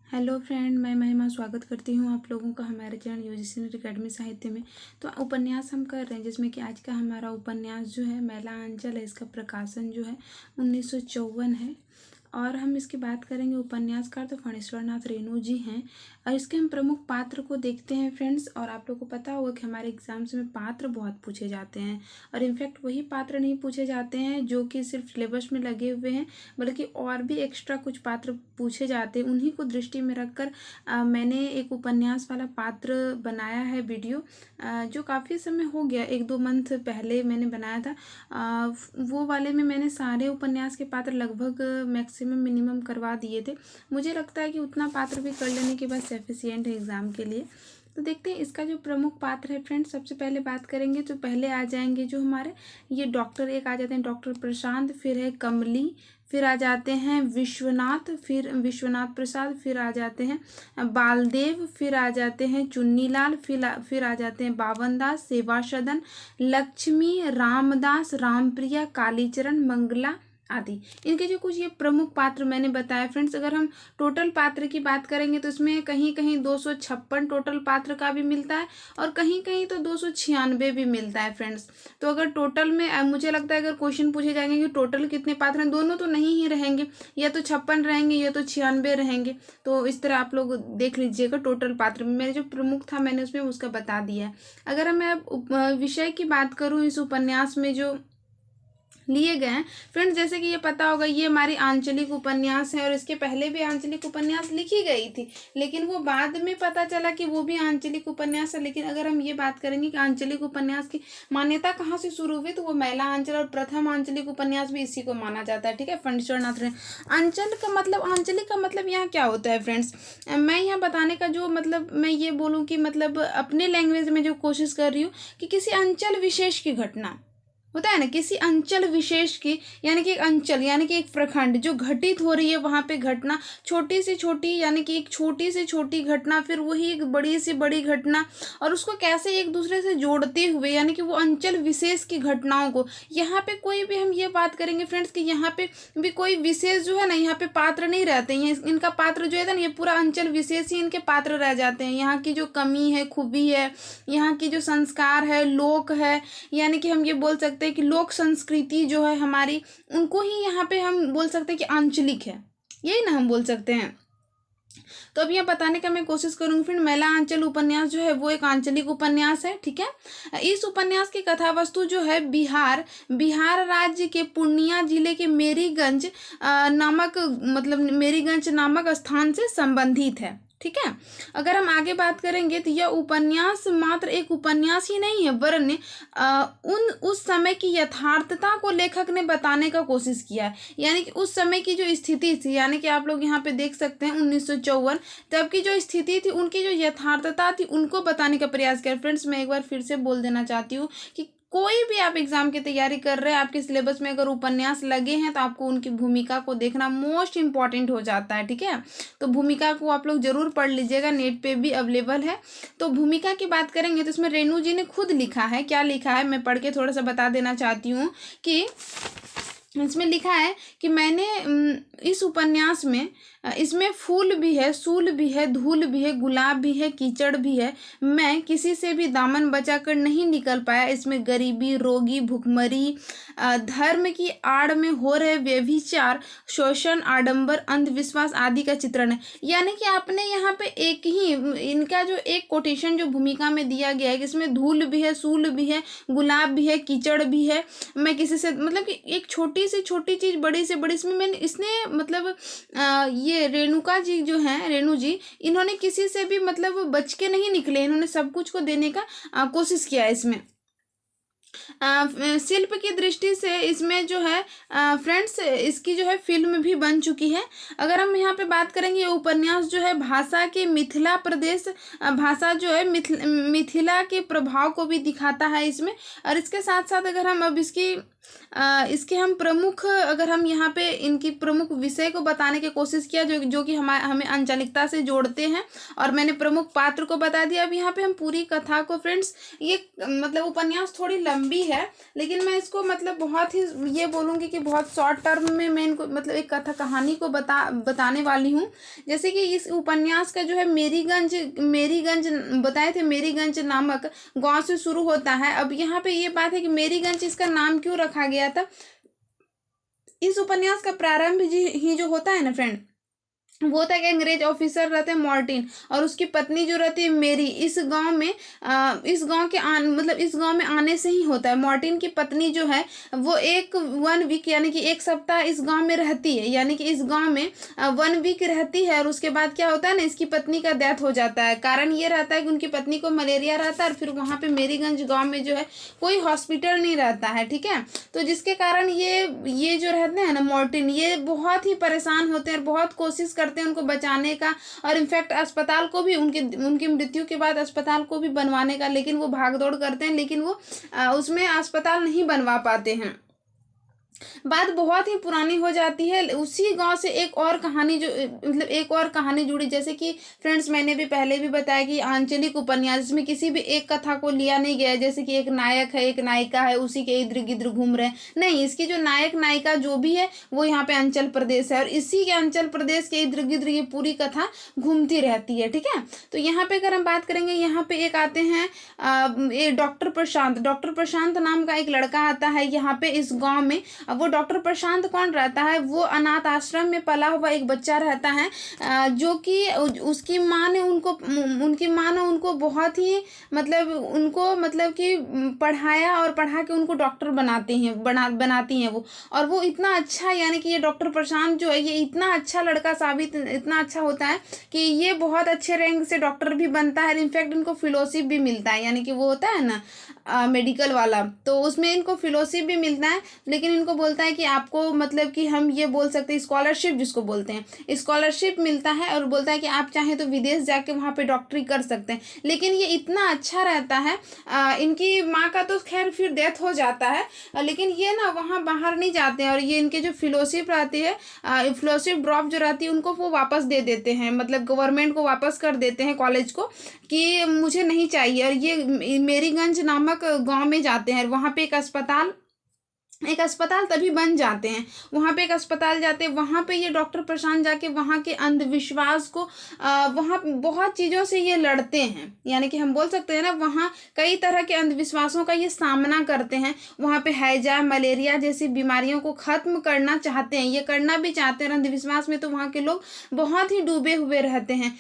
Hello friend, मैं महिमा स्वागत करती हूँ आप लोगों का हमारे चैनल यूजीसी नेट अकेडमी साहित्य में। तो उपन्यास हम कर रहे हैं, जिसमें कि आज का हमारा उपन्यास जो है मैला आंचल है। इसका प्रकाशन जो है 1954 है और हम इसकी बात करेंगे। उपन्यासकार तो फणीश्वर नाथ रेणु जी हैं और इसके हम प्रमुख पात्र को देखते हैं फ्रेंड्स। और आप लोग को पता होगा कि हमारे एग्जाम्स में पात्र बहुत पूछे जाते हैं और इनफैक्ट वही पात्र नहीं पूछे जाते हैं जो कि सिर्फ सिलेबस में लगे हुए हैं, बल्कि और भी एक्स्ट्रा कुछ पात्र पूछे जाते हैं। उन्हीं को दृष्टि में रखकर मैंने एक उपन्यास वाला पात्र बनाया है वीडियो, जो काफ़ी समय हो गया, 1-2 मंथ पहले मैंने बनाया था। वो वाले में मैंने सारे उपन्यास के पात्र लगभग मैक्सिमम मिनिमम करवा दिए थे। मुझे लगता है कि उतना पात्र भी कर लेने के बाद सफिशिएंट है एग्ज़ाम के लिए। तो देखते हैं इसका जो प्रमुख पात्र है फ्रेंड्स। सबसे पहले बात करेंगे तो पहले आ जाएंगे जो हमारे ये डॉक्टर, एक आ जाते हैं डॉक्टर प्रशांत, फिर है कमली, फिर आ जाते हैं विश्वनाथ, फिर विश्वनाथ प्रसाद, फिर आ जाते हैं बालदेव, फिर आ जाते हैं चुन्नीलाल, फिर आ जाते हैं बावन दास, सेवा सदन, लक्ष्मी, रामदास, रामप्रिया, कालीचरण, मंगला आदि। इनके जो कुछ ये प्रमुख पात्र मैंने बताया फ्रेंड्स। अगर हम टोटल पात्र की बात करेंगे तो इसमें कहीं कहीं 256 टोटल पात्र का भी मिलता है और कहीं कहीं तो 296 भी मिलता है फ्रेंड्स। तो अगर टोटल में मुझे लगता है अगर क्वेश्चन पूछे जाएंगे कि टोटल कितने पात्र हैं, दोनों तो नहीं ही रहेंगे, या तो 56 रहेंगे या तो 96 रहेंगे। तो इस तरह आप लोग देख लीजिएगा टोटल पात्र में। मेरे जो प्रमुख था मैंने उसमें उसका बता दिया है। अगर मैं अब विषय की बात करूँ इस उपन्यास में जो लिए गए हैं फ्रेंड्स, जैसे कि ये पता होगा ये हमारी आंचलिक उपन्यास है और इसके पहले भी आंचलिक उपन्यास लिखी गई थी, लेकिन वो बाद में पता चला कि वो भी आंचलिक उपन्यास है। लेकिन अगर हम ये बात करेंगे कि आंचलिक उपन्यास की मान्यता कहाँ से शुरू हुई, तो वो मैला आंचल और प्रथम आंचलिक उपन्यास भी इसी को माना जाता है। ठीक है, फणीश्वर नाथ रेणु। आंचल का मतलब, आंचलिक का मतलब यहाँ क्या होता है फ्रेंड्स, मैं यहाँ बताने का जो मतलब मैं ये बोलूँ कि मतलब अपने लैंग्वेज में जो कोशिश कर रही हूँ कि किसी अंचल विशेष की घटना होता है ना, किसी अंचल विशेष की, यानी कि एक अंचल यानी कि एक प्रखंड जो घटित हो रही है, वहाँ पे घटना छोटी से छोटी, यानी कि एक छोटी से छोटी घटना, फिर वही एक बड़ी से बड़ी घटना, और उसको कैसे एक दूसरे से जोड़ते हुए, यानी कि वो अंचल विशेष की घटनाओं को। यहाँ पे कोई भी हम ये बात करेंगे फ्रेंड्स कि यहाँ पे भी कोई विशेष जो है ना, यहाँ पे पात्र नहीं रहते हैं। इनका पात्र जो है ना, ये पूरा अंचल विशेष ही इनके पात्र रह जाते हैं। यहाँ की जो कमी है, खूबी है, यहाँ की जो संस्कार है, लोक है, यानी कि हम ये बोल सकते हैं कि लोक संस्कृति जो है हमारी, उनको ही यहाँ पे हम बोल सकते हैं कि आंचलिक है, यही ना हम बोल सकते हैं। तो अब यहाँ बताने का मैं कोशिश करूंगी। फिर मैला आंचल उपन्यास जो है वो एक आंचलिक उपन्यास है। ठीक है, इस उपन्यास की कथा वस्तु जो है बिहार राज्य के पूर्णिया जिले के मेरीगंज नामक, मतलब मेरीगंज नामक स्थान से संबंधित है। ठीक है, अगर हम आगे बात करेंगे तो यह उपन्यास मात्र एक उपन्यास ही नहीं है, वरन उस समय की यथार्थता को लेखक ने बताने का कोशिश किया है। यानी कि उस समय की जो स्थिति थी, यानी कि आप लोग यहाँ पे देख सकते हैं 1954, तब की जो स्थिति थी, उनकी जो यथार्थता थी, उनको बताने का प्रयास किया। फ्रेंड्स, मैं एक बार फिर से बोल देना चाहती हूँ कि कोई भी आप एग्जाम की तैयारी कर रहे हैं, आपके सिलेबस में अगर उपन्यास लगे हैं तो आपको उनकी भूमिका को देखना मोस्ट इंपॉर्टेंट हो जाता है। ठीक है, तो भूमिका को आप लोग जरूर पढ़ लीजिएगा, नेट पे भी अवेलेबल है। तो भूमिका की बात करेंगे तो इसमें रेणु जी ने खुद लिखा है। क्या लिखा है मैं पढ़ के थोड़ा सा बता देना चाहती हूँ कि इसमें लिखा है कि मैंने इस उपन्यास में इसमें फूल भी है, सूल भी है, धूल भी है, गुलाब भी है, कीचड़ भी है। मैं किसी से भी दामन बचाकर नहीं निकल पाया। इसमें गरीबी, रोगी, भुखमरी, धर्म की आड़ में हो रहे व्यभिचार, शोषण, आडंबर, अंधविश्वास आदि का चित्रण है। यानी कि आपने यहाँ पे एक ही इनका जो एक कोटेशन जो भूमिका में दिया गया है कि इसमें धूल भी है, सूल भी है, गुलाब भी है, कीचड़ भी है, मैं किसी से, मतलब कि एक छोटी से छोटी चीज, बड़ी से बड़ी, इसमें मैंने इसने मतलब ये रेणुका जी जो हैं, रेणु जी, इन्होंने किसी से भी मतलब बच के नहीं निकले, इन्होंने सब कुछ को देने का कोशिश किया है। इसमें शिल्प की दृष्टि से इसमें जो है फ्रेंड्स, इसकी जो है फिल्म भी बन चुकी है। अगर हम यहाँ पे बात करेंगे, ये उपन्यास जो है भाषा के मिथिला प्रदेश, भाषा जो है मिथिला के प्रभाव को भी दिखाता है इसमें। और इसके साथ साथ अगर हम अब इसकी इसके हम प्रमुख, अगर हम यहाँ पे इनकी प्रमुख विषय को बताने की कोशिश किया जो जो कि हमें अंचलिकता से जोड़ते हैं, और मैंने प्रमुख पात्र को बता दिया। अब यहाँ पे हम पूरी कथा को फ्रेंड्स, ये मतलब उपन्यास थोड़ी लंबी है, लेकिन मैं इसको मतलब बहुत ही ये बोलूँगी कि बहुत शॉर्ट टर्म में मैं इनको मतलब एक कथा कहानी को बताने वाली हूँ। जैसे कि इस उपन्यास का जो है मेरीगंज बताए थे, मेरीगंज नामक गांव से शुरू होता है। अब यहाँ पे ये बात है कि मेरीगंज इसका नाम क्यों रखा गया था। इस उपन्यास का प्रारंभ ही जो होता है ना फ्रेंड, वो था कि अंग्रेज ऑफिसर रहते हैं मॉर्टिन, और उसकी पत्नी जो रहती है मेरी, इस गांव में इस गांव के मतलब इस गांव में आने से ही होता है। मॉर्टिन की पत्नी जो है वो 1 वीक यानी कि 1 सप्ताह इस गांव में रहती है, यानी कि इस गांव में 1 वीक रहती है, और उसके बाद क्या होता है ना, इसकी पत्नी का डेथ हो जाता है। कारण ये रहता है कि उनकी पत्नी को मलेरिया रहता है, और फिर वहाँ पे मेरीगंज गाँव में जो है कोई हॉस्पिटल नहीं रहता है, ठीक है। तो जिसके कारण ये जो रहते हैं ना मॉर्टिन, ये बहुत ही परेशान होते हैं, बहुत कोशिश करते हैं उनको बचाने का, और इनफैक्ट अस्पताल को भी उनकी मृत्यु के बाद अस्पताल को भी बनवाने का, लेकिन वो भागदौड़ करते हैं, लेकिन वो उसमें अस्पताल नहीं बनवा पाते हैं। बात बहुत ही पुरानी हो जाती है। उसी गांव से एक और कहानी जो मतलब एक और कहानी जुड़ी, जैसे कि फ्रेंड्स मैंने भी पहले भी बताया कि आंचलिक उपन्यास, जिसमें किसी भी एक कथा को लिया नहीं गया, जैसे कि एक नायक है एक नायिका है, उसी के इर्द गिर्द घूम रहे हैं, नहीं, इसकी जो नायक नायिका जो भी है वो यहाँ पे अंचल प्रदेश है, और इसी के अंचल प्रदेश के इर्द गिर्द ये पूरी कथा घूमती रहती है, ठीक है। तो यहाँ पे अगर हम बात करेंगे, यहाँ पे एक आते हैं डॉक्टर प्रशांत नाम का एक लड़का आता है यहाँ पे इस गाँव में। अब वो डॉक्टर प्रशांत कौन रहता है, वो अनाथ आश्रम में पला हुआ एक बच्चा रहता है, जो कि उनकी माँ ने उनको बहुत ही मतलब कि पढ़ाया, और पढ़ा के उनको डॉक्टर बनाती हैं वो। और वो इतना अच्छा, यानी कि ये डॉक्टर प्रशांत जो है ये इतना अच्छा लड़का इतना अच्छा होता है कि ये बहुत अच्छे रैंक से डॉक्टर भी बनता है। इनफैक्ट इनको फेलोशिप भी मिलता है, यानी कि वो होता है ना मेडिकल वाला, तो उसमें इनको फेलोशिप भी मिलता है। लेकिन इनको बोलता है कि आपको मतलब कि हम ये बोल सकते हैं स्कॉलरशिप जिसको बोलते हैं, स्कॉलरशिप मिलता है, और बोलता है कि आप चाहें तो विदेश जाके वहाँ पे डॉक्टरी कर सकते हैं। लेकिन ये इतना अच्छा रहता है, इनकी माँ का तो खैर फिर डेथ हो जाता है, लेकिन ये ना वहाँ बाहर नहीं जाते हैं, और ये इनके जो फेलोशिप रहती है, फेलोशिप ड्रॉप जो रहती है उनको वो वापस दे देते हैं, मतलब गवर्नमेंट को वापस कर देते हैं कॉलेज को, कि मुझे नहीं चाहिए। और ये मेरीगंज नामक गांव में जाते हैं, वहाँ पे एक अस्पताल तभी बन जाते हैं, वहाँ पे एक अस्पताल जाते हैं, वहाँ पे ये डॉक्टर प्रशांत जाके वहाँ के अंधविश्वास को वहाँ बहुत चीज़ों से ये लड़ते हैं, यानी कि हम बोल सकते हैं ना, वहाँ कई तरह के अंधविश्वासों का ये सामना करते हैं। वहाँ पे हैजा मलेरिया जैसी बीमारियों को ख़त्म करना चाहते हैं, ये करना भी चाहते हैं, अंधविश्वास में तो वहाँ के लोग बहुत ही डूबे हुए रहते हैं।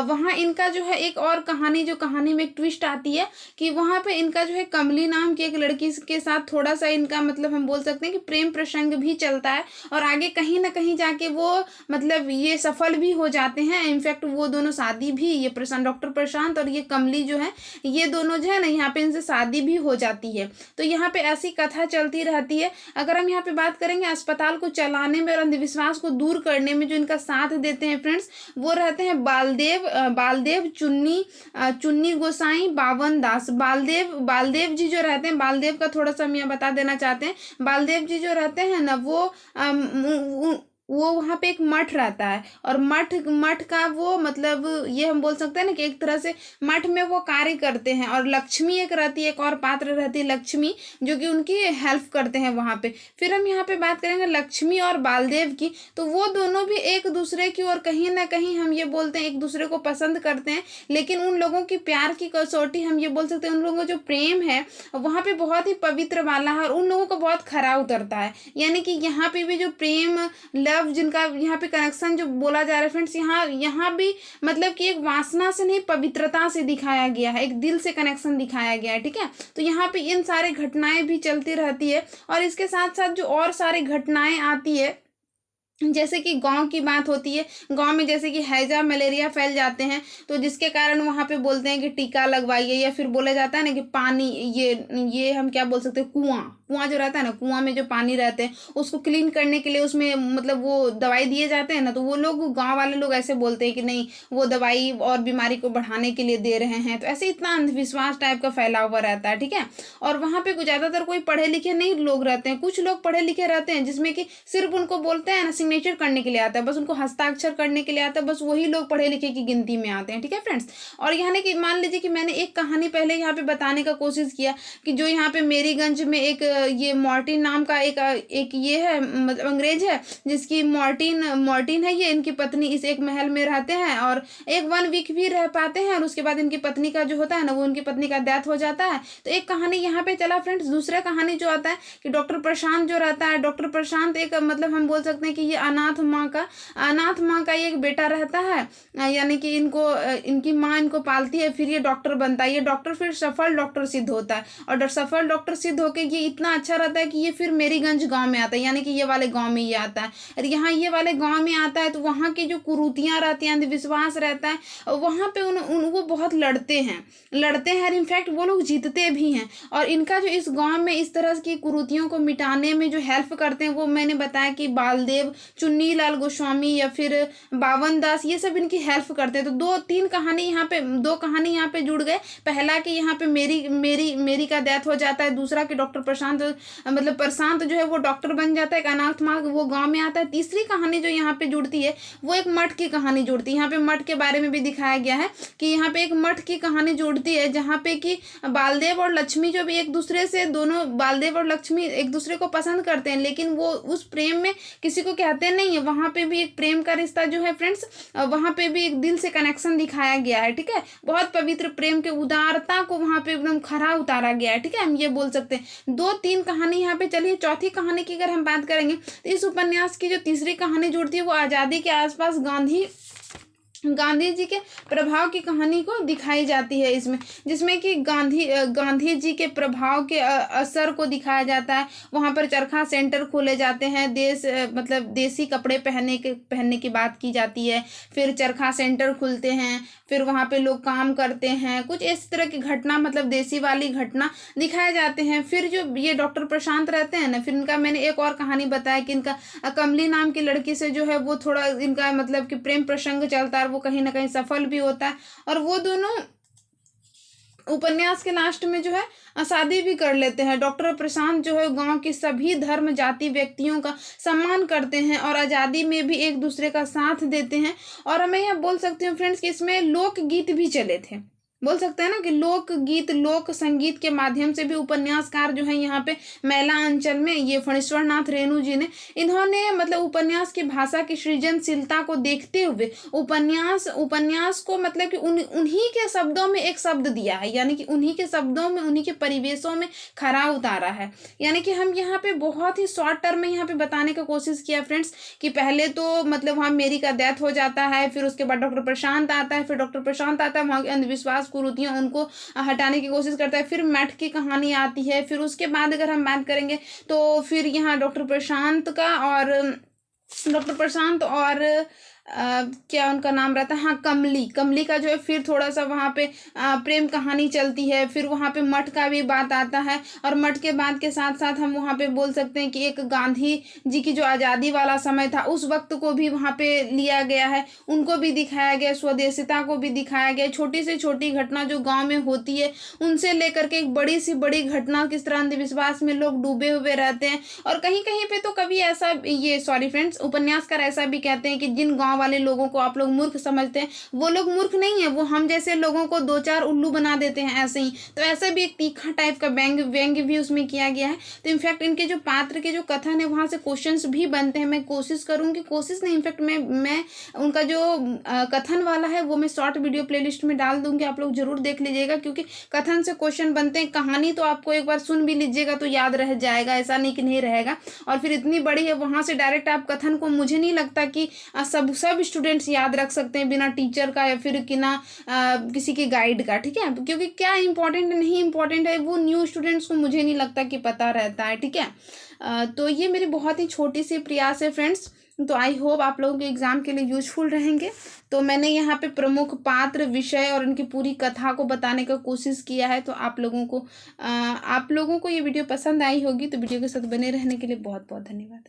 वहाँ इनका जो है एक और कहानी, जो कहानी में एक ट्विस्ट आती है कि वहाँ पे इनका जो है कमली नाम की एक लड़की के साथ थोड़ा सा इनका मतलब हम बोल सकते हैं कि प्रेम प्रसंग भी चलता है, और आगे कहीं ना कहीं जाके वो मतलब ये सफल भी हो जाते हैं। इनफैक्ट वो दोनों शादी भी, ये प्रशांत डॉक्टर प्रशांत और ये कमली जो है, ये दोनों जो है ना यहाँ पे इनसे शादी भी हो जाती है। तो यहाँ पे ऐसी कथा चलती रहती है। अगर हम यहाँ पे बात करेंगे अस्पताल को चलाने में और अंधविश्वास को दूर करने में जो इनका साथ देते हैं फ्रेंड्स, वो रहते हैं बालदेव चुन्नी गोसाई बावन दास। बालदेव जी जो रहते हैं, बालदेव का थोड़ा सा हम यहाँ बता देना चाहते हैं। बालदेव जी जो रहते हैं ना, वो वहाँ पे एक मठ रहता है, और मठ का वो मतलब ये हम बोल सकते हैं ना कि एक तरह से मठ में वो कार्य करते हैं। और लक्ष्मी एक रहती है, एक और पात्र रहती है लक्ष्मी, जो कि उनकी हेल्प करते हैं वहाँ पे। फिर हम यहाँ पे बात करेंगे लक्ष्मी और बालदेव की, तो वो दोनों भी एक दूसरे की और कहीं ना कहीं हम ये बोलते हैं एक दूसरे को पसंद करते हैं। लेकिन उन लोगों की प्यार की कसौटी हम ये बोल सकते हैं, उन लोगों का जो प्रेम है वहाँ पे बहुत ही पवित्र वाला है, और उन लोगों को बहुत खरा उतरता है। यानी कि यहाँ पे भी जो प्रेम लव जिनका यहाँ पे कनेक्शन जो बोला जा रहा है फ्रेंड्स, यहाँ भी मतलब कि एक वासना से नहीं, पवित्रता से दिखाया गया है, एक दिल से कनेक्शन दिखाया गया है, ठीक है। तो यहाँ पे इन सारे घटनाएं भी चलती रहती है, और इसके साथ साथ जो और सारी घटनाएं आती है, जैसे कि गांव की बात होती है, गांव में जैसे कि हैजा मलेरिया फैल जाते हैं, तो जिसके कारण वहाँ पे बोलते हैं कि टीका लगवाइए, या फिर बोला जाता है ना कि पानी, ये हम क्या बोल सकते हैं, कुआं जो रहता है ना, कुआं में जो पानी रहते हैं उसको क्लीन करने के लिए उसमें मतलब वो दवाई दिए जाते हैं ना, तो वो लोग गाँव वाले लोग ऐसे बोलते हैं कि नहीं वो दवाई और बीमारी को बढ़ाने के लिए दे रहे हैं। तो ऐसे इतना अंधविश्वास टाइप का फैला हुआ रहता है, ठीक है। और वहाँ पे ज़्यादातर कोई पढ़े लिखे नहीं लोग रहते हैं, कुछ लोग पढ़े लिखे रहते हैं जिसमें कि सिर्फ उनको बोलते हैं ना सिग्नेचर करने के लिए आता है, बस उनको हस्ताक्षर करने के लिए आता है, बस वही लोग पढ़े लिखे की गिनती में आते हैं, ठीक है फ्रेंड्स। और यहाँ कि मान लीजिए कि मैंने एक कहानी पहले यहाँ पे बताने का कोशिश किया कि जो यहाँ पे मेरीगंज में एक ये मॉर्टिन नाम का एक ये है मतलब अंग्रेज है जिसकी मॉर्टिन है, ये इनकी पत्नी इस एक महल में रहते हैं और एक 1 वीक भी रह पाते हैं और उसके बाद इनकी पत्नी का जो होता है ना वो उनकी पत्नी का डेथ हो जाता है। तो एक कहानी यहाँ पे चला फ्रेंड्स। दूसरा कहानी जो आता है कि डॉक्टर प्रशांत जो रहता है, डॉक्टर प्रशांत एक मतलब हम बोल सकते हैं कि ये अनाथ माँ का एक बेटा रहता है, यानी कि इनकी माँ इनको पालती है, फिर ये डॉक्टर बनता है। ये डॉक्टर फिर सफल डॉक्टर सिद्ध होता है और सफल डॉक्टर सिद्ध होकर ये इतना अच्छा रहता है कि ये फिर मेरीगंज गांव में आता है, यानी कि ये वाले गांव में ये आता है। और यहाँ ये वाले गांव में आता है तो वहाँ की जो कुरीतियाँ रहती हैं, अंधविश्वास रहता है, वहाँ पे वो बहुत लड़ते हैं और इनफैक्ट वो लोग जीतते भी हैं। और इनका जो इस गांव में इस तरह की कुरीतियों को मिटाने में जो हेल्प करते हैं वो मैंने बताया कि बालदेव, चुन्नी लाल गोस्वामी या फिर बावन दास, ये सब इनकी हेल्प करते हैं। तो दो कहानी यहाँ पे जुड़ गए। पहला कि यहाँ पे मेरी का डेथ हो जाता है, दूसरा कि डॉक्टर प्रशांत मतलब प्रशांत जो है वो डॉक्टर बन जाता है, एक अनाथ माँ वो गांव में आता है। तीसरी कहानी जो यहाँ पे जुड़ती है वो एक मठ की कहानी जुड़ती है। यहाँ पे मठ के बारे में भी दिखाया गया है कि यहाँ पे एक मठ की कहानी जुड़ती है जहाँ पे कि बालदेव और लक्ष्मी जो भी एक दूसरे से, दोनों बालदेव और लक्ष्मी एक दूसरे को पसंद करते हैं, लेकिन वो उस प्रेम में किसी को कहते नहीं है। वहाँ पे भी एक प्रेम का रिश्ता जो है फ्रेंड्स, वहाँ पे भी एक दिल से कनेक्शन दिखाया गया है, ठीक है। बहुत पवित्र प्रेम के उदारता को वहाँ पे एकदम खरा उतारा गया है, ठीक है। हम ये बोल सकते हैं 2-3 कहानी यहाँ पे चलिए। चौथी कहानी की अगर हम बात करेंगे तो इस उपन्यास की जो तीसरी कहानी जुड़ती है वो आज़ादी के आसपास गांधी जी के प्रभाव की कहानी को दिखाई जाती है इसमें, जिसमें कि गांधी जी के प्रभाव के असर को दिखाया जाता है। वहाँ पर चरखा सेंटर खोले जाते हैं, मतलब देसी कपड़े पहनने की बात की जाती है, फिर चरखा सेंटर खुलते हैं, फिर वहाँ पे लोग काम करते हैं, कुछ इस तरह की घटना मतलब देसी वाली घटना दिखाए जाते हैं। फिर जो ये डॉक्टर प्रशांत रहते हैं ना, फिर इनका मैंने एक और कहानी बताया कि इनका कमली नाम की लड़की से जो है वो थोड़ा इनका मतलब कि प्रेम प्रसंग चलता है, वो कहीं ना कहीं सफल भी होता है और वो दोनों उपन्यास के लास्ट में जो है शादी भी कर लेते हैं। डॉक्टर प्रशांत जो है गांव के सभी धर्म जाति व्यक्तियों का सम्मान करते हैं और आज़ादी में भी एक दूसरे का साथ देते हैं। और मैं यह बोल सकती हूँ फ्रेंड्स कि इसमें लोकगीत भी चले थे, बोल सकते हैं ना कि लोकगीत लोक संगीत के माध्यम से भी उपन्यासकार जो है यहाँ पे मैला अंचल में ये फणीश्वर नाथ रेणु जी ने इन्होंने मतलब उपन्यास की भाषा की सृजनशीलता को देखते हुए उपन्यास को मतलब कि उन्हीं के शब्दों में एक शब्द दिया है, यानी कि उन्हीं के शब्दों में उन्हीं के परिवेशों में खरा उतारा है। यानी कि हम यहाँ पे बहुत ही शॉर्ट टर्म में यहाँ पे बताने का कोशिश किया फ्रेंड्स कि पहले तो मतलब वहाँ मेरी का डेथ हो जाता है, फिर उसके बाद डॉक्टर प्रशांत आता है, वहाँ के अंधविश्वास कुरीतियां उनको हटाने की कोशिश करता है, फिर मठ की कहानी आती है, फिर उसके बाद अगर हम बात करेंगे तो फिर यहाँ डॉक्टर प्रशांत और क्या उनका नाम रहता है, हाँ कमली का जो है फिर थोड़ा सा वहाँ पे प्रेम कहानी चलती है। फिर वहाँ पे मठ का भी बात आता है और मठ के बाद के साथ साथ हम वहाँ पे बोल सकते हैं कि एक गांधी जी की जो आज़ादी वाला समय था उस वक्त को भी वहाँ पे लिया गया है, उनको भी दिखाया गया, स्वदेशिता को भी दिखाया गया। छोटी से छोटी घटना जो गाँव में होती है उनसे लेकर के एक बड़ी सी बड़ी घटना, किस तरह अंधविश्वास में लोग डूबे हुए रहते हैं। और कहीं कहीं पे तो कभी ऐसा फ्रेंड्स उपन्यासकार ऐसा भी कहते हैं कि जिन गाँव वाले लोगों को आप लोग मूर्ख समझते हैं वो लोग मूर्ख नहीं है, वो हम जैसे लोगों को 2-4 उल्लू बना देते हैं ऐसे ही। तो ऐसे भी एक तीखा टाइप का व्यंग्य भी उसमें किया गया है। तो इनफैक्ट इनके जो पात्र के जो कथन है वहाँ से क्वेश्चंस भी बनते हैं। मैं कोशिश नहीं इनफैक्ट मैं उनका जो कथन वाला है वो मैं शॉर्ट वीडियो प्लेलिस्ट में डाल दूंगी, आप लोग जरूर देख लीजिएगा, क्योंकि कथन से क्वेश्चन बनते हैं। कहानी तो आपको एक बार सुन भी लीजिएगा तो याद रह जाएगा, ऐसा नहीं कि नहीं रहेगा। और फिर इतनी बड़ी है वहाँ से डायरेक्ट आप कथन को, मुझे नहीं लगता कि सब स्टूडेंट्स याद रख सकते हैं बिना टीचर का या फिर किसी के गाइड का, ठीक है। क्योंकि क्या इंपॉर्टेंट नहीं इंपॉर्टेंट है वो न्यू स्टूडेंट्स को मुझे नहीं लगता कि पता रहता है, ठीक है। तो ये मेरी बहुत ही छोटी सी प्रयास है फ्रेंड्स तो आई होप आप लोगों के एग्ज़ाम के लिए यूज़फुल रहेंगे। तो मैंने यहाँ पे प्रमुख पात्र, विषय और उनकी पूरी कथा को बताने का कोशिश किया है। तो आप लोगों को ये वीडियो पसंद आई होगी, तो वीडियो के साथ बने रहने के लिए बहुत बहुत धन्यवाद।